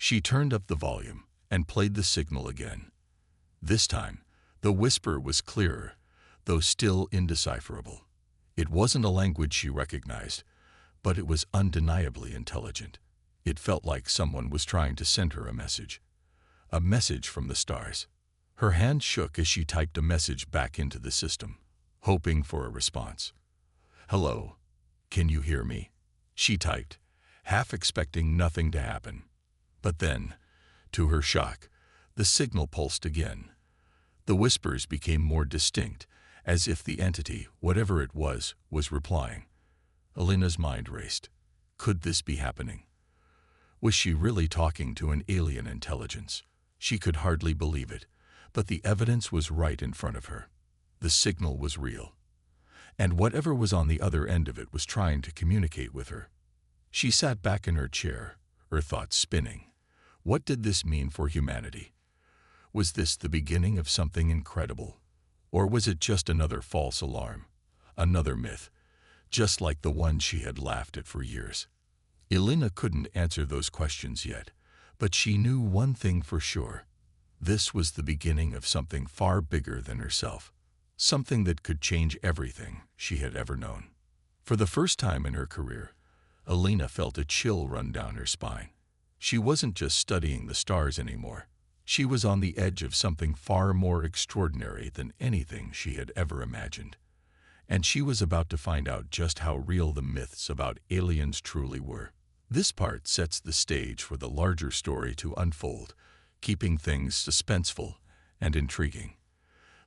She turned up the volume and played the signal again. This time, the whisper was clearer, though still indecipherable. It wasn't a language she recognized, but it was undeniably intelligent. It felt like someone was trying to send her a message from the stars. Her hand shook as she typed a message back into the system, hoping for a response. "Hello, can you hear me?" she typed, half expecting nothing to happen. But then, to her shock, the signal pulsed again. The whispers became more distinct, as if the entity, whatever it was replying. Alina's mind raced. Could this be happening? Was she really talking to an alien intelligence? She could hardly believe it, but the evidence was right in front of her. The signal was real. And whatever was on the other end of it was trying to communicate with her. She sat back in her chair, her thoughts spinning. What did this mean for humanity? Was this the beginning of something incredible? Or was it just another false alarm? Another myth, just like the one she had laughed at for years? Alina couldn't answer those questions yet, but she knew one thing for sure. This was the beginning of something far bigger than herself. Something that could change everything she had ever known. For the first time in her career, Alina felt a chill run down her spine. She wasn't just studying the stars anymore. She was on the edge of something far more extraordinary than anything she had ever imagined. And she was about to find out just how real the myths about aliens truly were. This part sets the stage for the larger story to unfold, keeping things suspenseful and intriguing.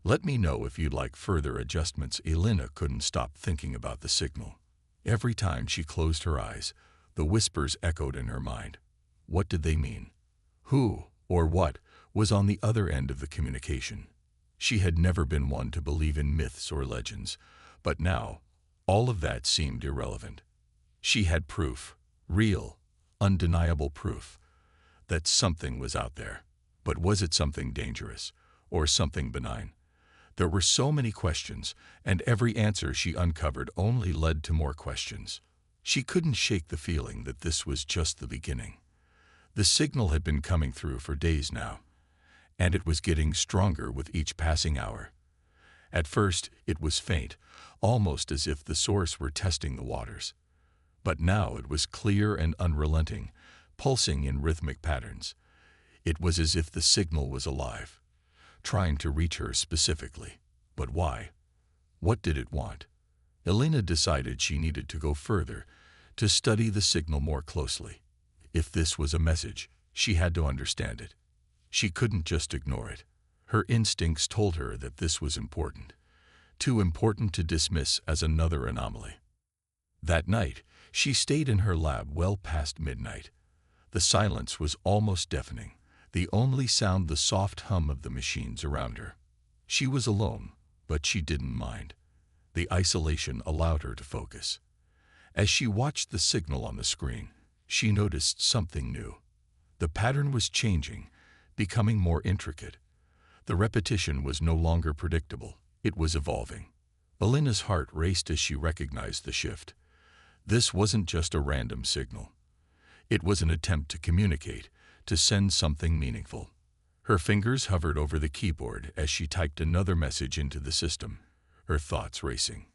Let me know if you'd like further adjustments. Alina couldn't stop thinking about the signal. Every time she closed her eyes, the whispers echoed in her mind. What did they mean? Who, or what, was on the other end of the communication? She had never been one to believe in myths or legends, but now, all of that seemed irrelevant. She had proof, real, undeniable proof, that something was out there. But was it something dangerous, or something benign? There were so many questions, and every answer she uncovered only led to more questions. She couldn't shake the feeling that this was just the beginning. The signal had been coming through for days now, and it was getting stronger with each passing hour. At first, it was faint, almost as if the source were testing the waters. But now it was clear and unrelenting, pulsing in rhythmic patterns. It was as if the signal was alive, trying to reach her specifically. But why? What did it want? Alina decided she needed to go further, to study the signal more closely. If this was a message, she had to understand it. She couldn't just ignore it. Her instincts told her that this was important, too important to dismiss as another anomaly. That night, she stayed in her lab well past midnight. The silence was almost deafening, the only sound the soft hum of the machines around her. She was alone, but she didn't mind. The isolation allowed her to focus. As she watched the signal on the screen, she noticed something new. The pattern was changing, becoming more intricate. The repetition was no longer predictable. It was evolving. Alina's heart raced as she recognized the shift. This wasn't just a random signal. It was an attempt to communicate, to send something meaningful. Her fingers hovered over the keyboard as she typed another message into the system, her thoughts racing.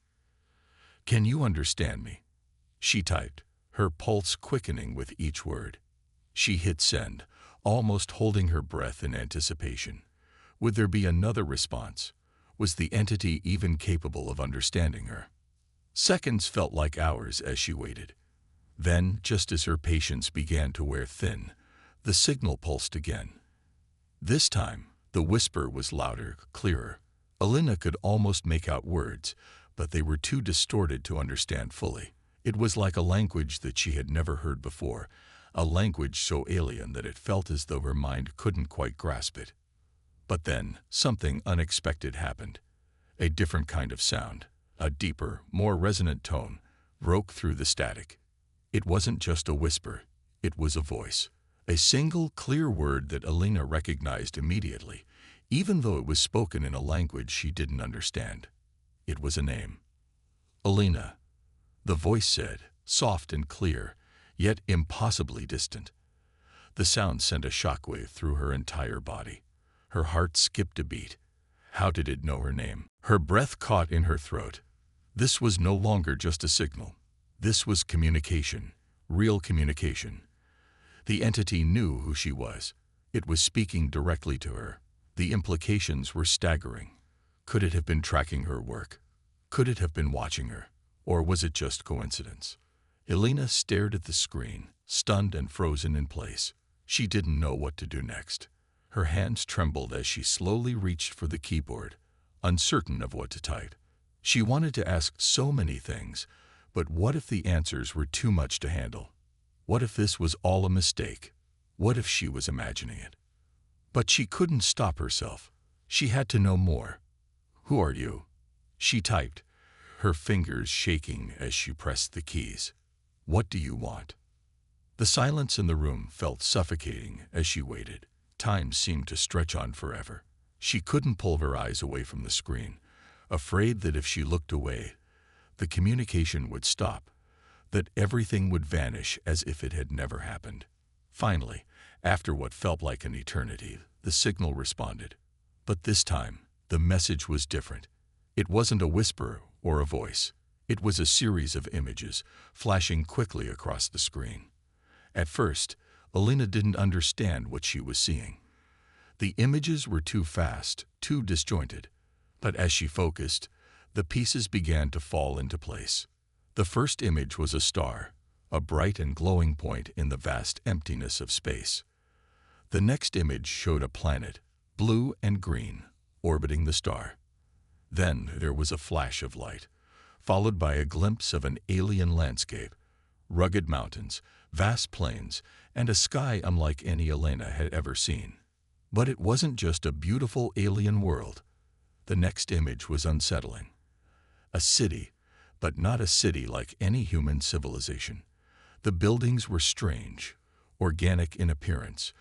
"Can you understand me?" she typed, her pulse quickening with each word. She hit send, almost holding her breath in anticipation. Would there be another response? Was the entity even capable of understanding her? Seconds felt like hours as she waited. Then, just as her patience began to wear thin, the signal pulsed again. This time, the whisper was louder, clearer. Alina could almost make out words, but they were too distorted to understand fully. It was like a language that she had never heard before, a language so alien that it felt as though her mind couldn't quite grasp it. But then, something unexpected happened. A different kind of sound, a deeper, more resonant tone, broke through the static. It wasn't just a whisper, it was a voice. A single, clear word that Alina recognized immediately, even though it was spoken in a language she didn't understand. It was a name. Alina. The voice said, soft and clear, yet impossibly distant. The sound sent a shockwave through her entire body. Her heart skipped a beat. How did it know her name? Her breath caught in her throat. This was no longer just a signal. This was communication, real communication. The entity knew who she was. It was speaking directly to her. The implications were staggering. Could it have been tracking her work? Could it have been watching her? Or was it just coincidence? Elena stared at the screen, stunned and frozen in place. She didn't know what to do next. Her hands trembled as she slowly reached for the keyboard, uncertain of what to type. She wanted to ask so many things, but what if the answers were too much to handle? What if this was all a mistake? What if she was imagining it? But she couldn't stop herself. She had to know more. "Who are you?" she typed, her fingers shaking as she pressed the keys. "What do you want?" The silence in the room felt suffocating as she waited. Time seemed to stretch on forever. She couldn't pull her eyes away from the screen, afraid that if she looked away, the communication would stop, that everything would vanish as if it had never happened. Finally, after what felt like an eternity, the signal responded. But this time, the message was different. It wasn't a whisper or a voice. It was a series of images, flashing quickly across the screen. At first, Elena didn't understand what she was seeing. The images were too fast, too disjointed. But as she focused, the pieces began to fall into place. The first image was a star, a bright and glowing point in the vast emptiness of space. The next image showed a planet, blue and green, orbiting the star. Then there was a flash of light, followed by a glimpse of an alien landscape, rugged mountains, vast plains, and a sky unlike any Elena had ever seen. But it wasn't just a beautiful alien world. The next image was unsettling. A city, but not a city like any human civilization. The buildings were strange, organic in appearance,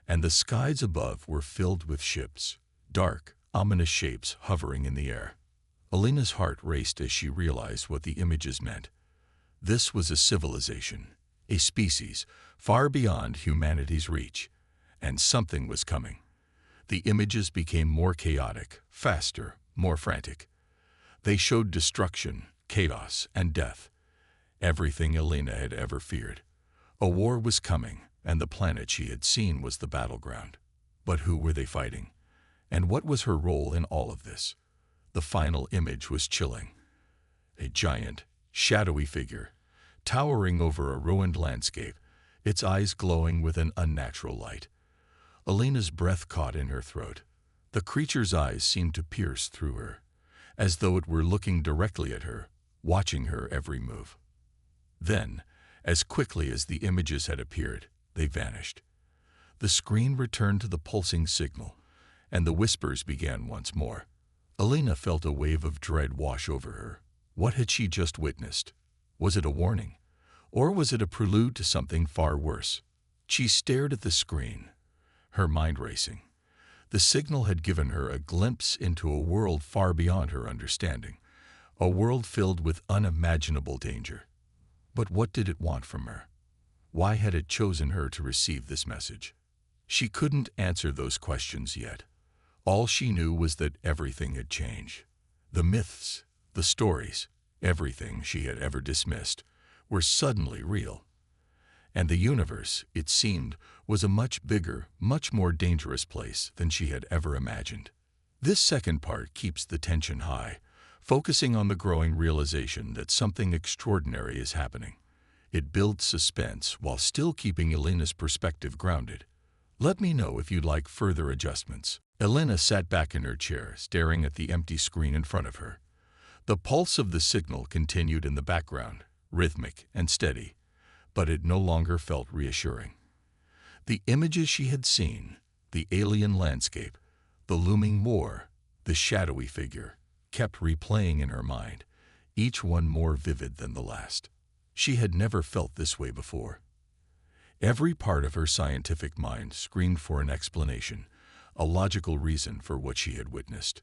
and the skies above were filled with ships, dark, ominous shapes hovering in the air. Elena's heart raced as she realized what the images meant. This was a civilization, a species far beyond humanity's reach, and something was coming. The images became more chaotic, faster, more frantic. They showed destruction, chaos, and death. Everything Elena had ever feared. A war was coming, and the planet she had seen was the battleground. But who were they fighting? And what was her role in all of this? The final image was chilling. A giant, shadowy figure, towering over a ruined landscape, its eyes glowing with an unnatural light. Elena's breath caught in her throat. The creature's eyes seemed to pierce through her, as though it were looking directly at her, watching her every move. Then, as quickly as the images had appeared, they vanished. The screen returned to the pulsing signal, and the whispers began once more. Elena felt a wave of dread wash over her. What had she just witnessed? Was it a warning? Or was it a prelude to something far worse? She stared at the screen, her mind racing. The signal had given her a glimpse into a world far beyond her understanding, a world filled with unimaginable danger. But what did it want from her? Why had it chosen her to receive this message? She couldn't answer those questions yet. All she knew was that everything had changed. The myths, the stories, everything she had ever dismissed, were suddenly real. And the universe, it seemed, was a much bigger, much more dangerous place than she had ever imagined. This second part keeps the tension high, focusing on the growing realization that something extraordinary is happening. It builds suspense while still keeping Elena's perspective grounded. Let me know if you'd like further adjustments. Elena sat back in her chair, staring at the empty screen in front of her. The pulse of the signal continued in the background, rhythmic and steady, but it no longer felt reassuring. The images she had seen, the alien landscape, the looming war, the shadowy figure, kept replaying in her mind, each one more vivid than the last. She had never felt this way before. Every part of her scientific mind screamed for an explanation, a logical reason for what she had witnessed.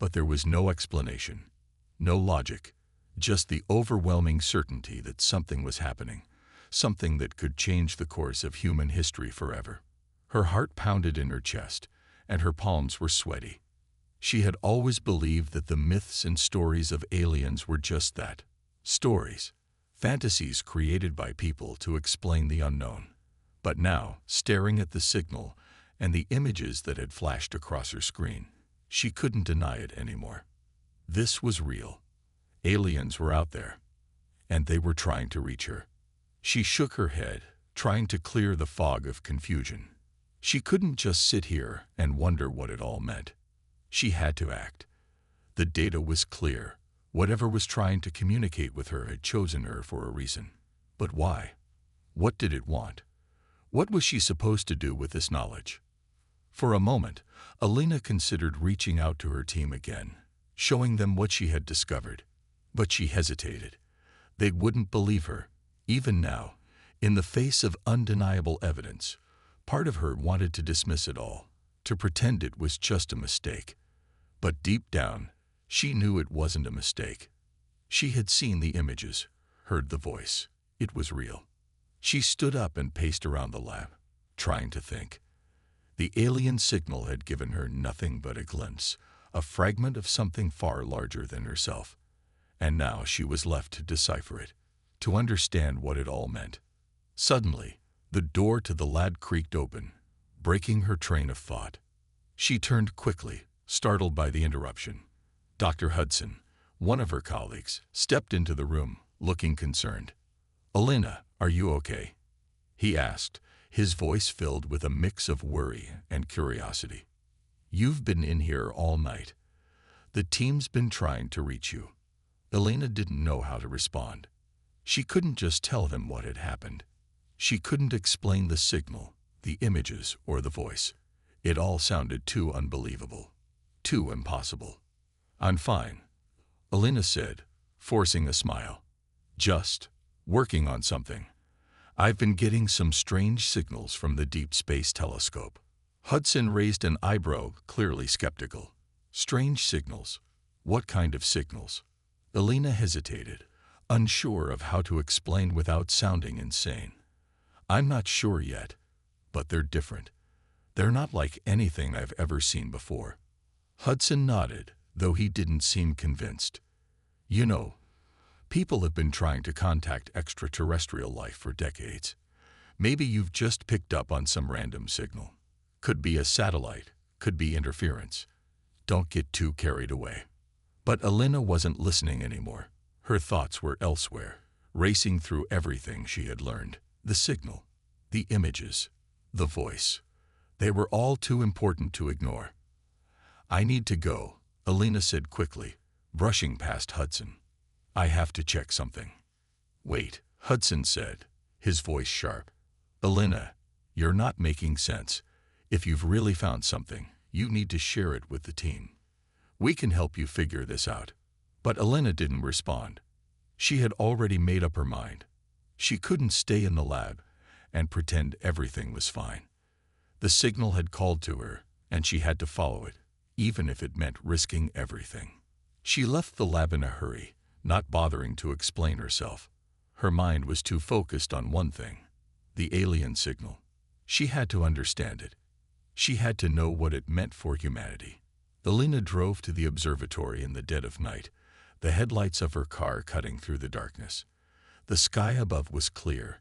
But there was no explanation, no logic, just the overwhelming certainty that something was happening, something that could change the course of human history forever. Her heart pounded in her chest, and her palms were sweaty. She had always believed that the myths and stories of aliens were just that, stories, fantasies created by people to explain the unknown. But now, staring at the signal and the images that had flashed across her screen, she couldn't deny it anymore. This was real. Aliens were out there, and they were trying to reach her. She shook her head, trying to clear the fog of confusion. She couldn't just sit here and wonder what it all meant. She had to act. The data was clear. Whatever was trying to communicate with her had chosen her for a reason. But why? What did it want? What was she supposed to do with this knowledge? For a moment, Alina considered reaching out to her team again, showing them what she had discovered. But she hesitated. They wouldn't believe her. Even now, in the face of undeniable evidence, part of her wanted to dismiss it all, to pretend it was just a mistake. But deep down, she knew it wasn't a mistake. She had seen the images, heard the voice. It was real. She stood up and paced around the lab, trying to think. The alien signal had given her nothing but a glimpse, a fragment of something far larger than herself. And now she was left to decipher it, to understand what it all meant. Suddenly, the door to the lab creaked open, breaking her train of thought. She turned quickly, startled by the interruption. Dr. Hudson, one of her colleagues, stepped into the room, looking concerned. "Alina, are you okay?" he asked, his voice filled with a mix of worry and curiosity. "You've been in here all night. The team's been trying to reach you." Alina didn't know how to respond. She couldn't just tell them what had happened. She couldn't explain the signal, the images, or the voice. It all sounded too unbelievable, too impossible. "I'm fine," Alina said, forcing a smile. "Just working on something. I've been getting some strange signals from the Deep Space Telescope." Hudson raised an eyebrow, clearly skeptical. Strange signals? What kind of signals? Alina hesitated, unsure of how to explain without sounding insane. "I'm not sure yet, but they're different. They're not like anything I've ever seen before." Hudson nodded, though he didn't seem convinced. "You know, people have been trying to contact extraterrestrial life for decades. Maybe you've just picked up on some random signal. Could be a satellite, could be interference. Don't get too carried away." But Alina wasn't listening anymore. Her thoughts were elsewhere, racing through everything she had learned. The signal, the images, the voice. They were all too important to ignore. "I need to go," Alina said quickly, brushing past Hudson. "I have to check something." "Wait," Hudson said, his voice sharp. "Alina, you're not making sense. If you've really found something, you need to share it with the team. We can help you figure this out." But Alina didn't respond. She had already made up her mind. She couldn't stay in the lab and pretend everything was fine. The signal had called to her, and she had to follow it, even if it meant risking everything. She left the lab in a hurry, not bothering to explain herself. Her mind was too focused on one thing, the alien signal. She had to understand it. She had to know what it meant for humanity. Alina drove to the observatory in the dead of night, the headlights of her car cutting through the darkness. The sky above was clear,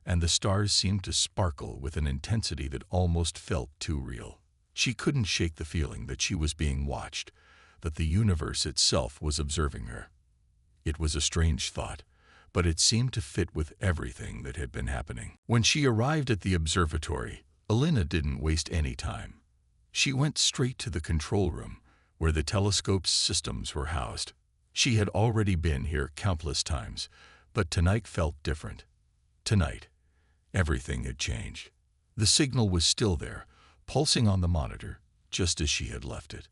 and the stars seemed to sparkle with an intensity that almost felt too real. She couldn't shake the feeling that she was being watched, that the universe itself was observing her. It was a strange thought, but it seemed to fit with everything that had been happening. When she arrived at the observatory, Alina didn't waste any time. She went straight to the control room, where the telescope's systems were housed. She had already been here countless times, but tonight felt different. Tonight, everything had changed. The signal was still there, pulsing on the monitor, just as she had left it.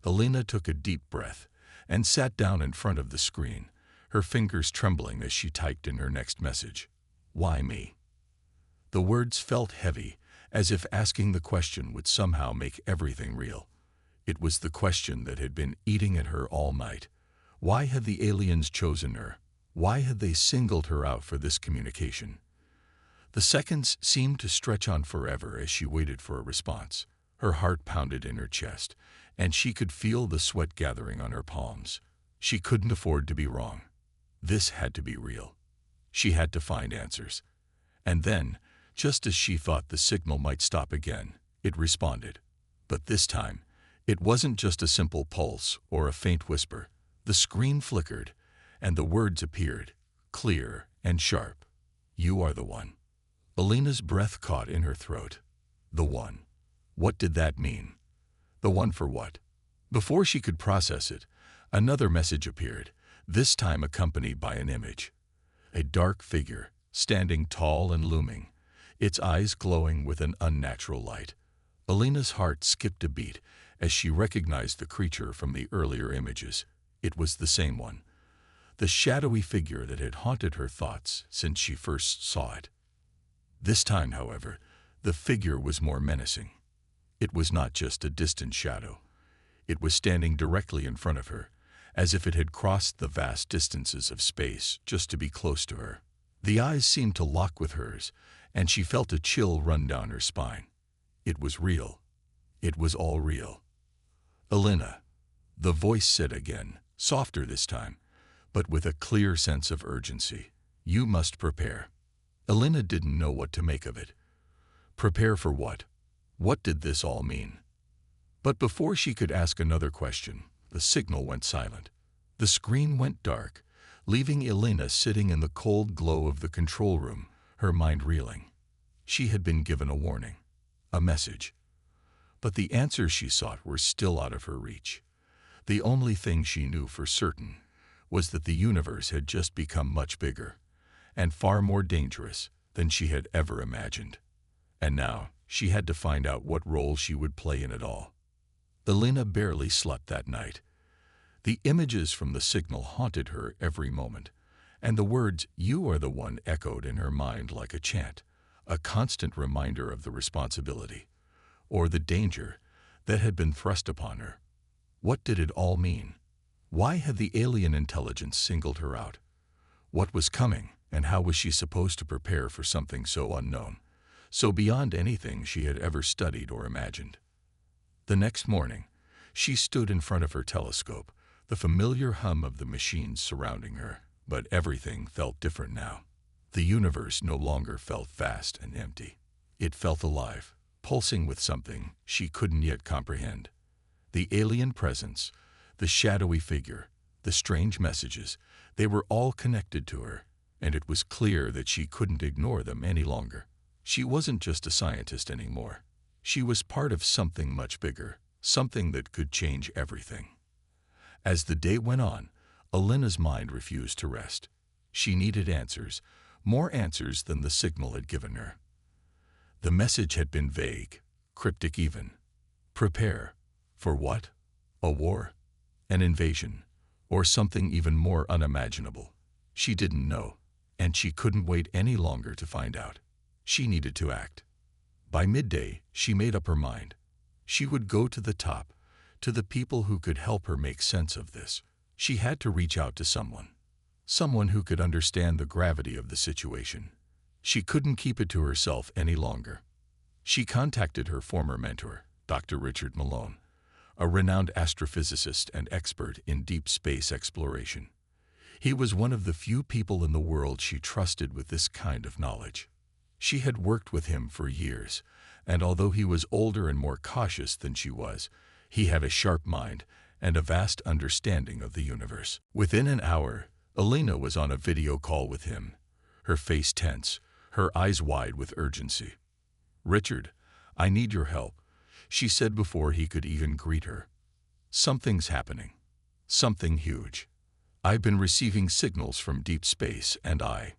Alina took a deep breath and sat down in front of the screen, her fingers trembling as she typed in her next message. "Why me?" The words felt heavy, as if asking the question would somehow make everything real. It was the question that had been eating at her all night. Why had the aliens chosen her? Why had they singled her out for this communication? The seconds seemed to stretch on forever as she waited for a response. Her heart pounded in her chest, and she could feel the sweat gathering on her palms. She couldn't afford to be wrong. This had to be real. She had to find answers. And then, just as she thought the signal might stop again, it responded. But this time, it wasn't just a simple pulse or a faint whisper. The screen flickered, and the words appeared, clear and sharp. "You are the one." Alina's breath caught in her throat. The one. What did that mean? The one for what? Before she could process it, another message appeared, this time accompanied by an image. A dark figure, standing tall and looming, its eyes glowing with an unnatural light. Alina's heart skipped a beat as she recognized the creature from the earlier images. It was the same one. The shadowy figure that had haunted her thoughts since she first saw it. This time, however, the figure was more menacing. It was not just a distant shadow. It was standing directly in front of her, as if it had crossed the vast distances of space just to be close to her. The eyes seemed to lock with hers, and she felt a chill run down her spine. It was real. It was all real. "Alina," the voice said again, softer this time, but with a clear sense of urgency. "You must prepare." Alina didn't know what to make of it. Prepare for what? What did this all mean? But before she could ask another question, the signal went silent. The screen went dark, leaving Alina sitting in the cold glow of the control room, her mind reeling. She had been given a warning, a message. But the answers she sought were still out of her reach. The only thing she knew for certain was that the universe had just become much bigger and far more dangerous than she had ever imagined. And now she had to find out what role she would play in it all. Alina barely slept that night. The images from the signal haunted her every moment, and the words, "You are the one," echoed in her mind like a chant, a constant reminder of the responsibility, or the danger, that had been thrust upon her. What did it all mean? Why had the alien intelligence singled her out? What was coming, and how was she supposed to prepare for something so unknown, so beyond anything she had ever studied or imagined? The next morning, she stood in front of her telescope, the familiar hum of the machines surrounding her, but everything felt different now. The universe no longer felt vast and empty. It felt alive, pulsing with something she couldn't yet comprehend. The alien presence, the shadowy figure, the strange messages, they were all connected to her, and it was clear that she couldn't ignore them any longer. She wasn't just a scientist anymore. She was part of something much bigger, something that could change everything. As the day went on, Alina's mind refused to rest. She needed answers, more answers than the signal had given her. The message had been vague, cryptic even. Prepare. For what? A war? An invasion? Or something even more unimaginable? She didn't know, and she couldn't wait any longer to find out. She needed to act. By midday, she made up her mind. She would go to the top, to the people who could help her make sense of this. She had to reach out to someone who could understand the gravity of the situation. She couldn't keep it to herself any longer. She contacted her former mentor, Dr. Richard Malone, a renowned astrophysicist and expert in deep space exploration. He was one of the few people in the world she trusted with this kind of knowledge. She had worked with him for years, and although he was older and more cautious than she was, he had a sharp mind and a vast understanding of the universe. Within an hour, Alina was on a video call with him, her face tense, her eyes wide with urgency. "Richard, I need your help," she said before he could even greet her. "Something's happening. Something huge. I've been receiving signals from deep space and I—"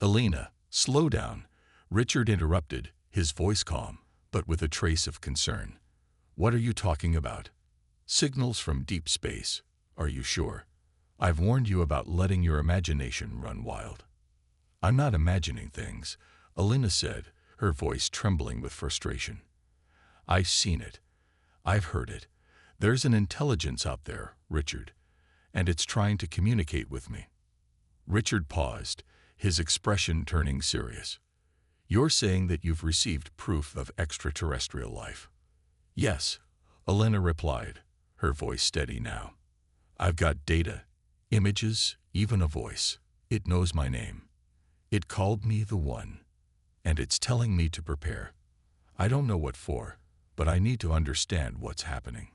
"Alina, slow down," Richard interrupted, his voice calm, but with a trace of concern. "What are you talking about? Signals from deep space? Are you sure? I've warned you about letting your imagination run wild." "I'm not imagining things," Alina said, her voice trembling with frustration. "I've seen it. I've heard it. There's an intelligence out there, Richard, and it's trying to communicate with me." Richard paused, his expression turning serious. "You're saying that you've received proof of extraterrestrial life?" "Yes," Elena replied, her voice steady now. "I've got data, images, even a voice. It knows my name. It called me the One, and it's telling me to prepare. I don't know what for, but I need to understand what's happening."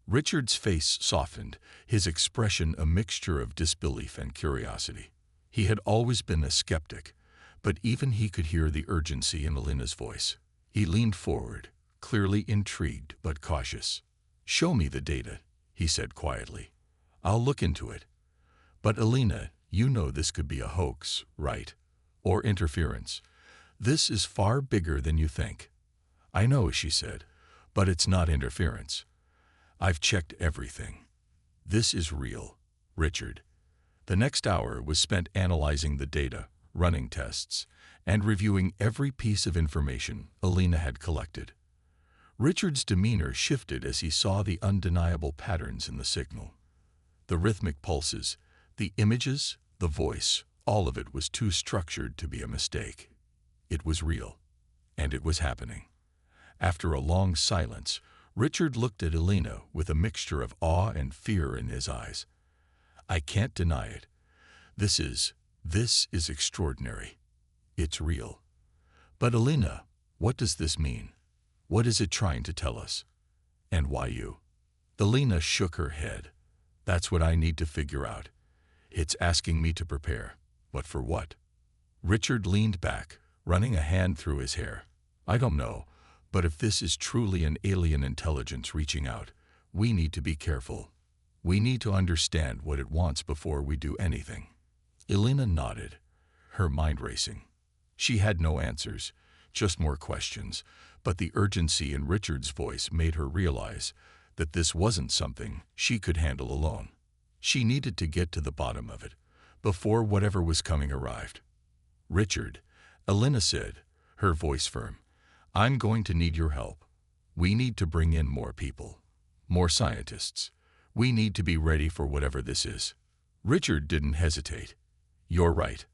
Richard's face softened, his expression a mixture of disbelief and curiosity. He had always been a skeptic, but even he could hear the urgency in Elena's voice. He leaned forward, clearly intrigued but cautious. "Show me the data," he said quietly. "I'll look into it. But Elena, you know this could be a hoax, right? Or interference. This is far bigger than you think." "I know," she said, "but it's not interference. I've checked everything. This is real, Richard." The next hour was spent analyzing the data, running tests, and reviewing every piece of information Elena had collected. Richard's demeanor shifted as he saw the undeniable patterns in the signal. The rhythmic pulses, the images, the voice, all of it was too structured to be a mistake. It was real, and it was happening. After a long silence, Richard looked at Elena with a mixture of awe and fear in his eyes. "I can't deny it. This is extraordinary. It's real. But Elena, what does this mean? What is it trying to tell us? And why you?" Elena shook her head. "That's what I need to figure out. It's asking me to prepare. But for what?" Richard leaned back, running a hand through his hair. "I don't know. But if this is truly an alien intelligence reaching out, we need to be careful. We need to understand what it wants before we do anything." Elena nodded, her mind racing. She had no answers, just more questions, but the urgency in Richard's voice made her realize that this wasn't something she could handle alone. She needed to get to the bottom of it, before whatever was coming arrived. "Richard," Elena said, her voice firm, "I'm going to need your help. We need to bring in more people, more scientists. We need to be ready for whatever this is." Richard didn't hesitate. "You're right.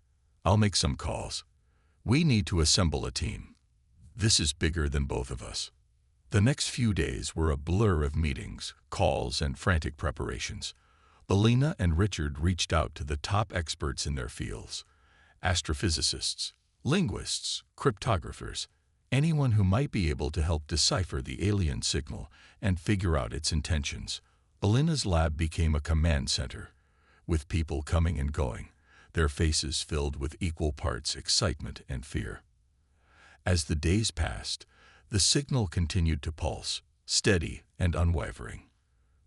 I'll make some calls. We need to assemble a team. This is bigger than both of us." The next few days were a blur of meetings, calls, and frantic preparations. Elena and Richard reached out to the top experts in their fields: astrophysicists, linguists, cryptographers, anyone who might be able to help decipher the alien signal and figure out its intentions. Elena's lab became a command center, with people coming and going, their faces filled with equal parts excitement and fear. As the days passed, the signal continued to pulse, steady and unwavering.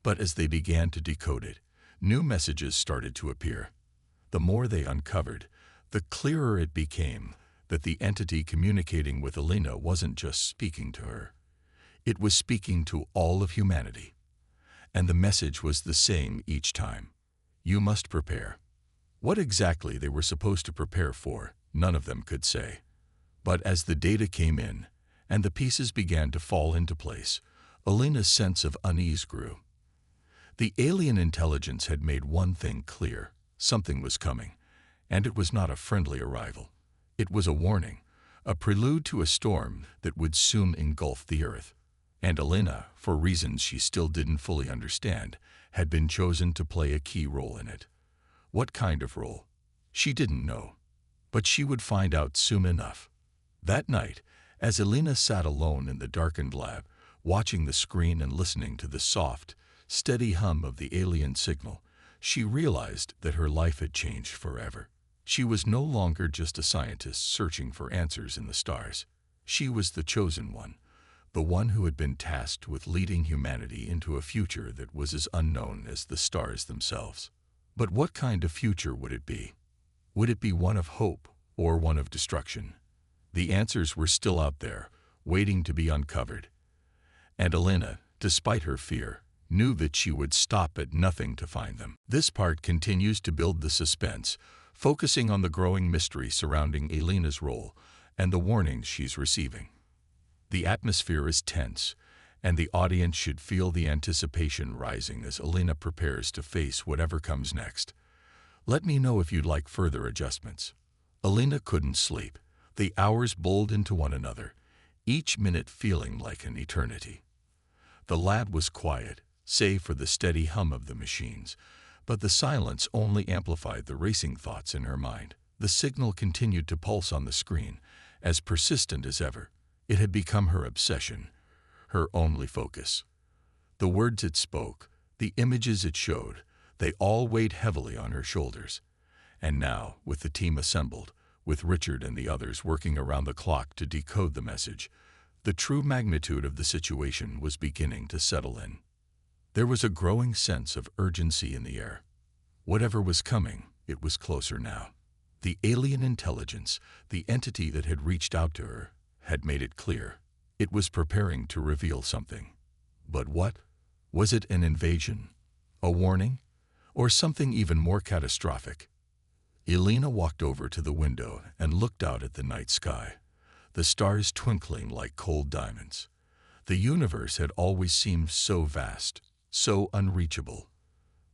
But as they began to decode it, new messages started to appear. The more they uncovered, the clearer it became that the entity communicating with Elena wasn't just speaking to her. It was speaking to all of humanity. And the message was the same each time: you must prepare. What exactly they were supposed to prepare for, none of them could say. But as the data came in, and the pieces began to fall into place, Elena's sense of unease grew. The alien intelligence had made one thing clear: something was coming, and it was not a friendly arrival. It was a warning, a prelude to a storm that would soon engulf the Earth. And Elena, for reasons she still didn't fully understand, had been chosen to play a key role in it. What kind of role? She didn't know. But she would find out soon enough. That night, as Elena sat alone in the darkened lab, watching the screen and listening to the soft, steady hum of the alien signal, she realized that her life had changed forever. She was no longer just a scientist searching for answers in the stars. She was the chosen one, the one who had been tasked with leading humanity into a future that was as unknown as the stars themselves. But what kind of future would it be? Would it be one of hope or one of destruction? The answers were still out there, waiting to be uncovered. And Elena, despite her fear, knew that she would stop at nothing to find them. This part continues to build the suspense, focusing on the growing mystery surrounding Elena's role and the warnings she's receiving. The atmosphere is tense, and the audience should feel the anticipation rising as Elena prepares to face whatever comes next. Let me know if you'd like further adjustments. Elena couldn't sleep. The hours bowled into one another, each minute feeling like an eternity. The lab was quiet, save for the steady hum of the machines, but the silence only amplified the racing thoughts in her mind. The signal continued to pulse on the screen, as persistent as ever. It had become her obsession, her only focus. The words it spoke, the images it showed, they all weighed heavily on her shoulders. And now, with the team assembled, with Richard and the others working around the clock to decode the message, the true magnitude of the situation was beginning to settle in. There was a growing sense of urgency in the air. Whatever was coming, it was closer now. The alien intelligence, the entity that had reached out to her, had made it clear. It was preparing to reveal something. But what? Was it an invasion? A warning? Or something even more catastrophic? Elena walked over to the window and looked out at the night sky, the stars twinkling like cold diamonds. The universe had always seemed so vast, so unreachable.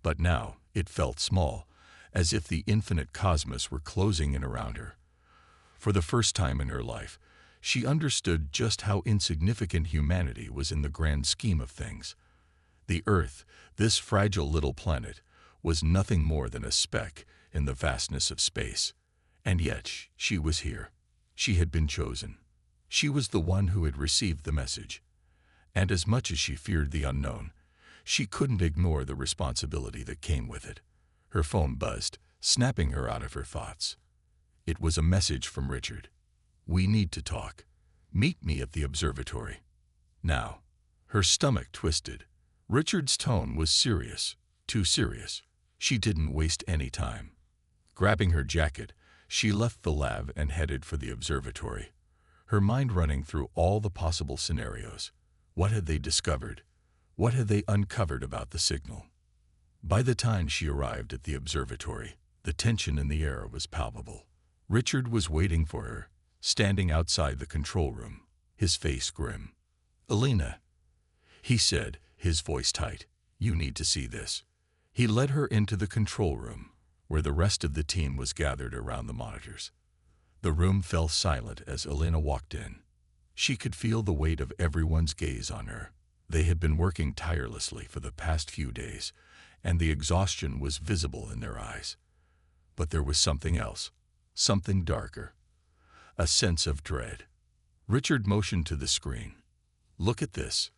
But now it felt small, as if the infinite cosmos were closing in around her. For the first time in her life, she understood just how insignificant humanity was in the grand scheme of things. The Earth, this fragile little planet, was nothing more than a speck in the vastness of space. And yet she was here. She had been chosen. She was the one who had received the message. And as much as she feared the unknown, she couldn't ignore the responsibility that came with it. Her phone buzzed, snapping her out of her thoughts. It was a message from Richard. "We need to talk. Meet me at the observatory." Now, her stomach twisted. Richard's tone was serious, too serious. She didn't waste any time. Grabbing her jacket, she left the lab and headed for the observatory, her mind running through all the possible scenarios. What had they discovered? What had they uncovered about the signal? By the time she arrived at the observatory, the tension in the air was palpable. Richard was waiting for her, standing outside the control room, his face grim. "Elena," he said, his voice tight, "you need to see this." He led her into the control room, where the rest of the team was gathered around the monitors. The room fell silent as Elena walked in. She could feel the weight of everyone's gaze on her. They had been working tirelessly for the past few days, and the exhaustion was visible in their eyes. But there was something else, something darker, a sense of dread. Richard motioned to the screen. "Look at this."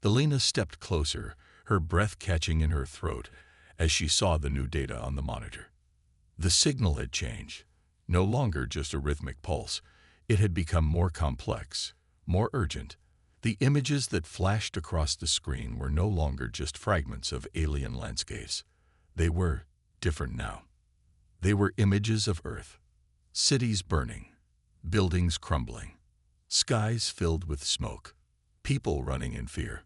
Elena stepped closer, her breath catching in her throat as she saw the new data on the monitor. The signal had changed. No longer just a rhythmic pulse, it had become more complex, more urgent. The images that flashed across the screen were no longer just fragments of alien landscapes. They were different now. They were images of Earth. Cities burning, buildings crumbling, skies filled with smoke, people running in fear.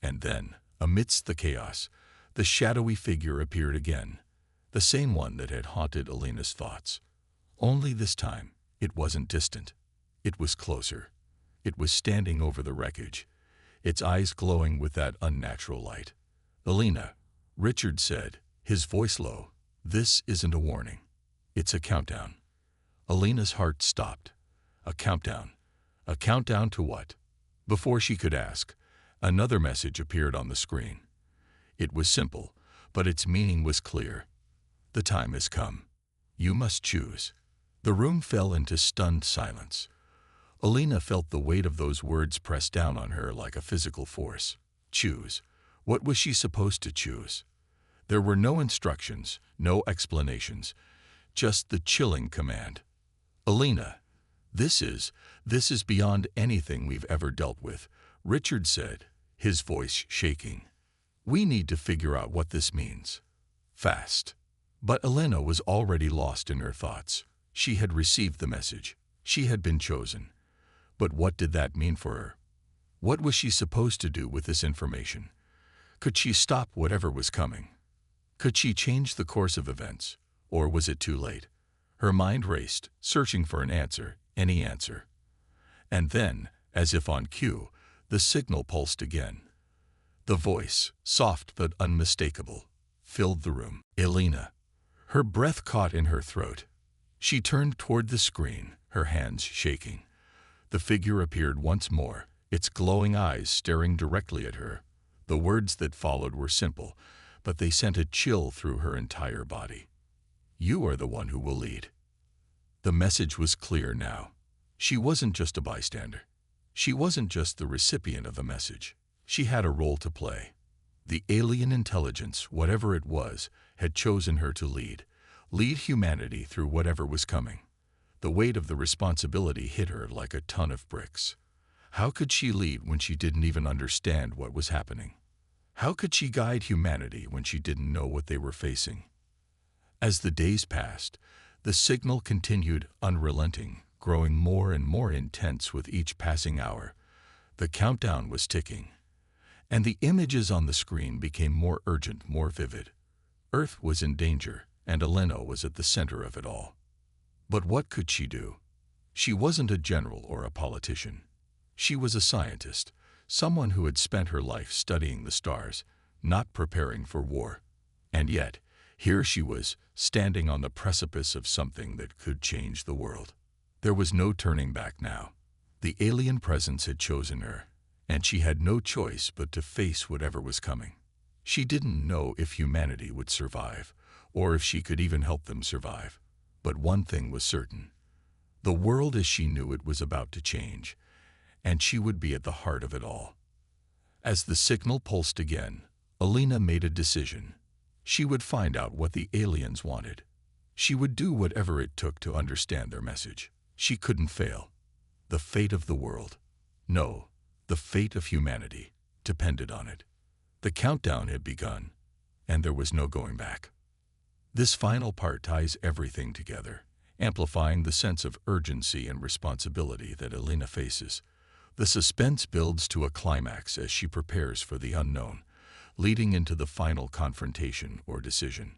And then, amidst the chaos, the shadowy figure appeared again, the same one that had haunted Elena's thoughts. Only this time, it wasn't distant. It was closer. It was standing over the wreckage, its eyes glowing with that unnatural light. "Elena," Richard said, his voice low, "this isn't a warning. It's a countdown." Elena's heart stopped. A countdown. A countdown to what? Before she could ask, another message appeared on the screen. It was simple, but its meaning was clear. "The time has come. You must choose." The room fell into stunned silence. Elena felt the weight of those words press down on her like a physical force. Choose. What was she supposed to choose? There were no instructions, no explanations, just the chilling command. "Elena, this is beyond anything we've ever dealt with," Richard said, his voice shaking. "We need to figure out what this means. Fast." But Elena was already lost in her thoughts. She had received the message. She had been chosen. But what did that mean for her? What was she supposed to do with this information? Could she stop whatever was coming? Could she change the course of events? Or was it too late? Her mind raced, searching for an answer, any answer. And then, as if on cue, the signal pulsed again. The voice, soft but unmistakable, filled the room. "Elena." Her breath caught in her throat. She turned toward the screen, her hands shaking. The figure appeared once more, its glowing eyes staring directly at her. The words that followed were simple, but they sent a chill through her entire body. You are the one who will lead. The message was clear now. She wasn't just a bystander. She wasn't just the recipient of the message. She had a role to play. The alien intelligence, whatever it was, had chosen her to lead humanity through whatever was coming. The weight of the responsibility hit her like a ton of bricks. How could she lead when she didn't even understand what was happening? How could she guide humanity when she didn't know what they were facing? As the days passed, the signal continued unrelenting, growing more and more intense with each passing hour. The countdown was ticking, and the images on the screen became more urgent, more vivid. Earth was in danger, and Elena was at the center of it all. But what could she do? She wasn't a general or a politician. She was a scientist, someone who had spent her life studying the stars, not preparing for war. And yet, here she was, standing on the precipice of something that could change the world. There was no turning back now. The alien presence had chosen her, and she had no choice but to face whatever was coming. She didn't know if humanity would survive, or if she could even help them survive. But one thing was certain. The world as she knew it was about to change, and she would be at the heart of it all. As the signal pulsed again, Elena made a decision. She would find out what the aliens wanted. She would do whatever it took to understand their message. She couldn't fail. The fate of the world, no, the fate of humanity, depended on it. The countdown had begun, and there was no going back. This final part ties everything together, amplifying the sense of urgency and responsibility that Elena faces. The suspense builds to a climax as she prepares for the unknown, leading into the final confrontation or decision.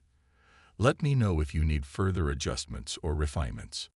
Let me know if you need further adjustments or refinements.